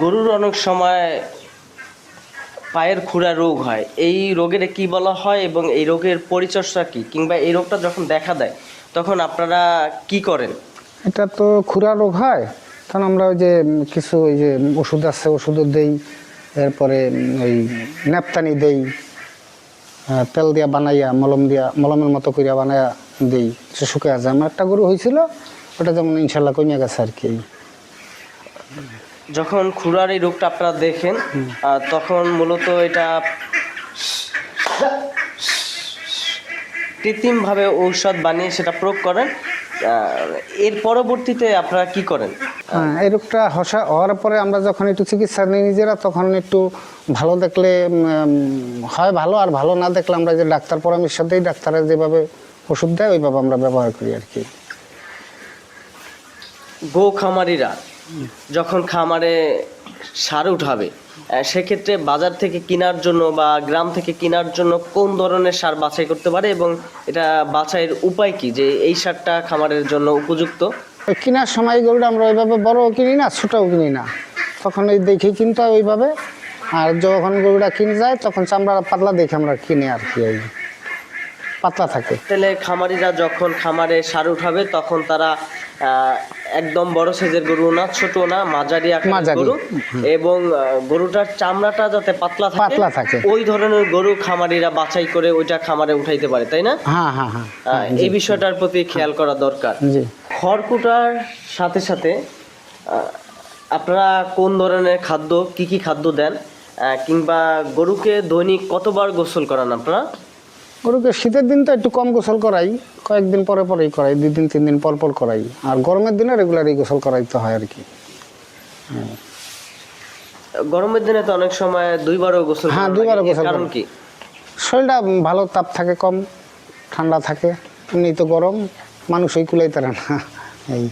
গরুর অনেক সময় পায়ের খুরা রোগ হয়, এই রোগের কি বলা হয় এবং এই রোগের পরিচর্যা কি, কিংবা এই রোগটা যখন দেখা দেয় তখন আপনারা কি করেন? এটা তো খুরা রোগ হয়, তখন আমরা ওই যে কিছু ওই যে ওষুধ আছে, ওষুধও দেই। এরপরে ওই ন্যাপতানি দেই, তেল দিয়া বানাইয়া মলমের মতো করিয়া বানাইয়া দেই, সে শুকে আছে। আমার একটা গরু হয়েছিল, ওটা যেমন ইনশাল্লাহ কমে গেছে আর কি। যখন খুরার এই রোগটা আপনারা দেখেন তখন মূলত এটা কৃত্রিমভাবে ঔষধ বানিয়ে সেটা প্রয়োগ করেন। এর পরবর্তীতে আপনারা কি করেন? হ্যাঁ, এই রোগটা হওয়ার পরে আমরা যখন একটু চিকিৎসা নিই নিজেরা, তখন একটু ভালো দেখলে হয় ভালো, আর ভালো না দেখলে আমরা যে ডাক্তার পরামর্শ দিই, ডাক্তারের যেভাবে ওষুধ দেয় ওইভাবে আমরা ব্যবহার করি আর কি। গো খামারিরা যখন খামারে সার উঠাবে, সেক্ষেত্রে বাজার থেকে কেনার জন্য বা গ্রাম থেকে কেনার জন্য কোন ধরনের সার বাছাই করতে পারে এবং এটা বাছাইয়ের উপায় কি, যে এই সারটা খামারের জন্য উপযুক্ত? ওই কেনার সময় গরুটা আমরা ওইভাবে বড়ও কিনি না, ছোটও কিনি না, তখন ওই দেখেই কিনতে হয় ওইভাবে। আর যখন গরুটা কিনে যায় তখন চামড়া পাতলা দেখে আমরা কিনি আর কি, ওই পাতলা থাকে। তাহলে খামারিরা যখন খামারে সার উঠাবে তখন তারা একদম বড় সাইজের গরু না, ছোট না, মাঝারি আকারের গরু, এবং গরুটার চামড়াটা যাতে পাতলা থাকে ওই ধরনের গরু খামারিরা বাছাই করে ওইটা খামারে উঠাইতে পারে, তাই না? হ্যাঁ হ্যাঁ হ্যাঁ, এই বিষয়টার প্রতি খেয়াল করা দরকার। জি। খড়কুটার সাথে সাথে আপনারা কোন ধরনের খাদ্য, কি খাদ্য দেন, কিংবা গরুকে দৈনিক কতবার গোসল করান আপনারা? গরুকে শীতের দিন তো একটু কম গোসল করাই, কয়েকদিন পরে পরেই করাই, 2 দিন 3 দিন পর পর করাই। আর গরমের দিনে রেগুলারই গোসল করাইতে হয় আর কি। গরমের দিনে তো অনেক সময় 2বারও গোসল হ্যাঁ, করা 2বারও লাগে। এর গোসল কারণ করা। কি? শরীরটা ভালো, তাপ থাকে কম, ঠান্ডা থাকে, এমনি তো গরম, মানুষই কুলাইতে পারে না এই।